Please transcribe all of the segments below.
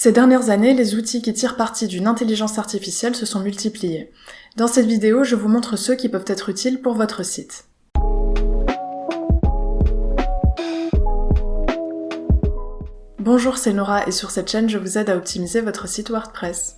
Ces dernières années, les outils qui tirent parti d'une intelligence artificielle se sont multipliés. Dans cette vidéo, je vous montre ceux qui peuvent être utiles pour votre site. Bonjour, c'est Nora et sur cette chaîne, je vous aide à optimiser votre site WordPress.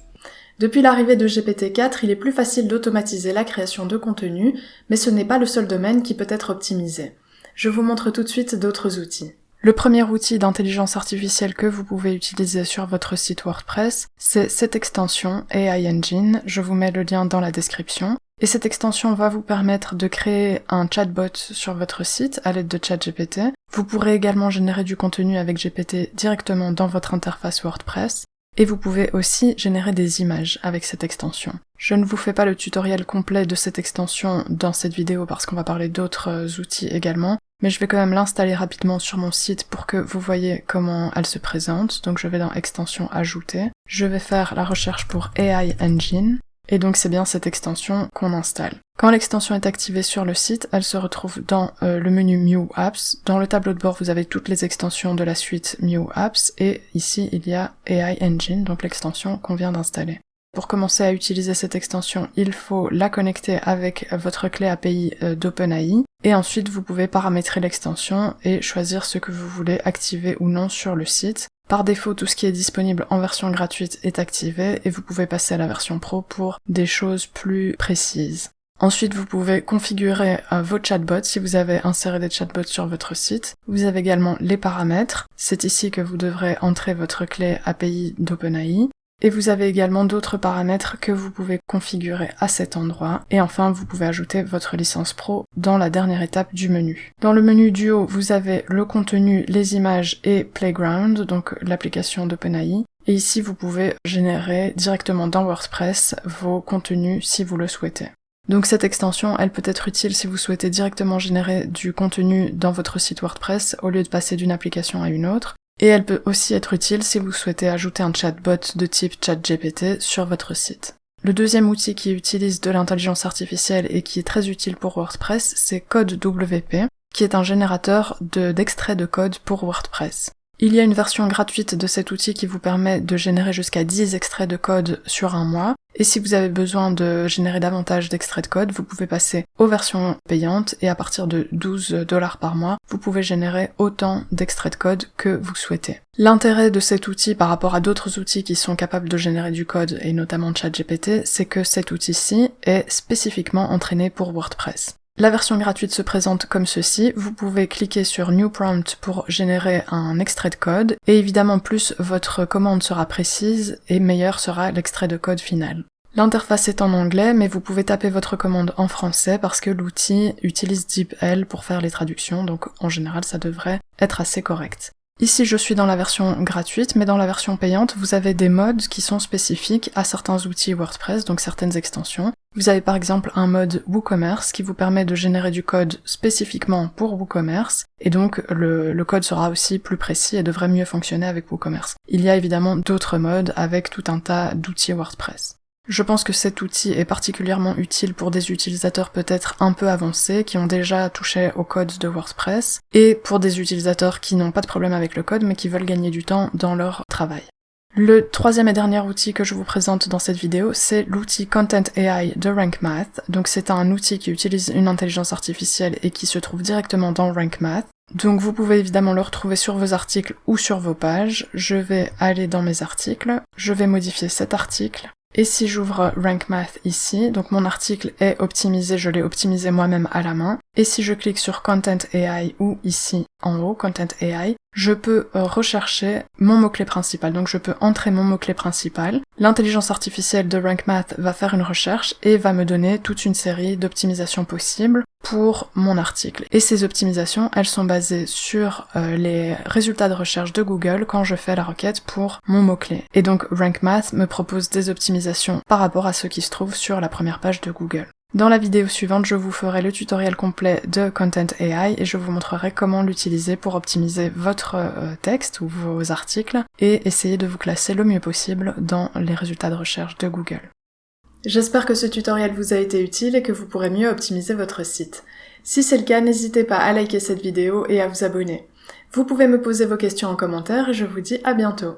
Depuis l'arrivée de GPT-4, il est plus facile d'automatiser la création de contenu, mais ce n'est pas le seul domaine qui peut être optimisé. Je vous montre tout de suite d'autres outils. Le premier outil d'intelligence artificielle que vous pouvez utiliser sur votre site WordPress, c'est cette extension AI Engine. Je vous mets le lien dans la description. Et cette extension va vous permettre de créer un chatbot sur votre site à l'aide de ChatGPT. Vous pourrez également générer du contenu avec GPT directement dans votre interface WordPress. Et vous pouvez aussi générer des images avec cette extension. Je ne vous fais pas le tutoriel complet de cette extension dans cette vidéo parce qu'on va parler d'autres outils également, mais je vais quand même l'installer rapidement sur mon site pour que vous voyez comment elle se présente. Donc je vais dans Extension ajouter, je vais faire la recherche pour AI Engine, et donc c'est bien cette extension qu'on installe. Quand l'extension est activée sur le site, elle se retrouve dans le menu New Apps. Dans le tableau de bord, vous avez toutes les extensions de la suite New Apps, et ici il y a AI Engine, donc l'extension qu'on vient d'installer. Pour commencer à utiliser cette extension, il faut la connecter avec votre clé API d'OpenAI, et ensuite vous pouvez paramétrer l'extension et choisir ce que vous voulez activer ou non sur le site. Par défaut, tout ce qui est disponible en version gratuite est activé, et vous pouvez passer à la version pro pour des choses plus précises. Ensuite, vous pouvez configurer vos chatbots si vous avez inséré des chatbots sur votre site. Vous avez également les paramètres. C'est ici que vous devrez entrer votre clé API d'OpenAI. Et vous avez également d'autres paramètres que vous pouvez configurer à cet endroit. Et enfin, vous pouvez ajouter votre licence pro dans la dernière étape du menu. Dans le menu du haut, vous avez le contenu, les images et Playground, donc l'application d'OpenAI. Et ici, vous pouvez générer directement dans WordPress vos contenus si vous le souhaitez. Donc cette extension, elle peut être utile si vous souhaitez directement générer du contenu dans votre site WordPress au lieu de passer d'une application à une autre. Et elle peut aussi être utile si vous souhaitez ajouter un chatbot de type ChatGPT sur votre site. Le deuxième outil qui utilise de l'intelligence artificielle et qui est très utile pour WordPress, c'est CodeWP, qui est un générateur d'extraits de code pour WordPress. Il y a une version gratuite de cet outil qui vous permet de générer jusqu'à 10 extraits de code sur un mois. Et si vous avez besoin de générer davantage d'extraits de code, vous pouvez passer aux versions payantes et à partir de $12 par mois, vous pouvez générer autant d'extraits de code que vous souhaitez. L'intérêt de cet outil par rapport à d'autres outils qui sont capables de générer du code, et notamment ChatGPT, c'est que cet outil-ci est spécifiquement entraîné pour WordPress. La version gratuite se présente comme ceci, vous pouvez cliquer sur New Prompt pour générer un extrait de code, et évidemment plus votre commande sera précise, et meilleur sera l'extrait de code final. L'interface est en anglais, mais vous pouvez taper votre commande en français parce que l'outil utilise DeepL pour faire les traductions, donc en général ça devrait être assez correct. Ici, je suis dans la version gratuite, mais dans la version payante, vous avez des modes qui sont spécifiques à certains outils WordPress, donc certaines extensions. Vous avez par exemple un mode WooCommerce qui vous permet de générer du code spécifiquement pour WooCommerce, et donc le code sera aussi plus précis et devrait mieux fonctionner avec WooCommerce. Il y a évidemment d'autres modes avec tout un tas d'outils WordPress. Je pense que cet outil est particulièrement utile pour des utilisateurs peut-être un peu avancés, qui ont déjà touché au code de WordPress, et pour des utilisateurs qui n'ont pas de problème avec le code, mais qui veulent gagner du temps dans leur travail. Le troisième et dernier outil que je vous présente dans cette vidéo, c'est l'outil Content AI de Rank Math. Donc c'est un outil qui utilise une intelligence artificielle et qui se trouve directement dans Rank Math. Donc vous pouvez évidemment le retrouver sur vos articles ou sur vos pages. Je vais aller dans mes articles, je vais modifier cet article. Et si j'ouvre Rank Math ici, donc mon article est optimisé, je l'ai optimisé moi-même à la main. Et si je clique sur Content AI ou ici en haut, Content AI, je peux rechercher mon mot-clé principal. Donc je peux entrer mon mot-clé principal. L'intelligence artificielle de Rank Math va faire une recherche et va me donner toute une série d'optimisations possibles pour mon article. Et ces optimisations, elles sont basées sur les résultats de recherche de Google quand je fais la requête pour mon mot-clé. Et donc Rank Math me propose des optimisations par rapport à ceux qui se trouvent sur la première page de Google. Dans la vidéo suivante, je vous ferai le tutoriel complet de Content AI et je vous montrerai comment l'utiliser pour optimiser votre texte ou vos articles et essayer de vous classer le mieux possible dans les résultats de recherche de Google. J'espère que ce tutoriel vous a été utile et que vous pourrez mieux optimiser votre site. Si c'est le cas, n'hésitez pas à liker cette vidéo et à vous abonner. Vous pouvez me poser vos questions en commentaire et je vous dis à bientôt.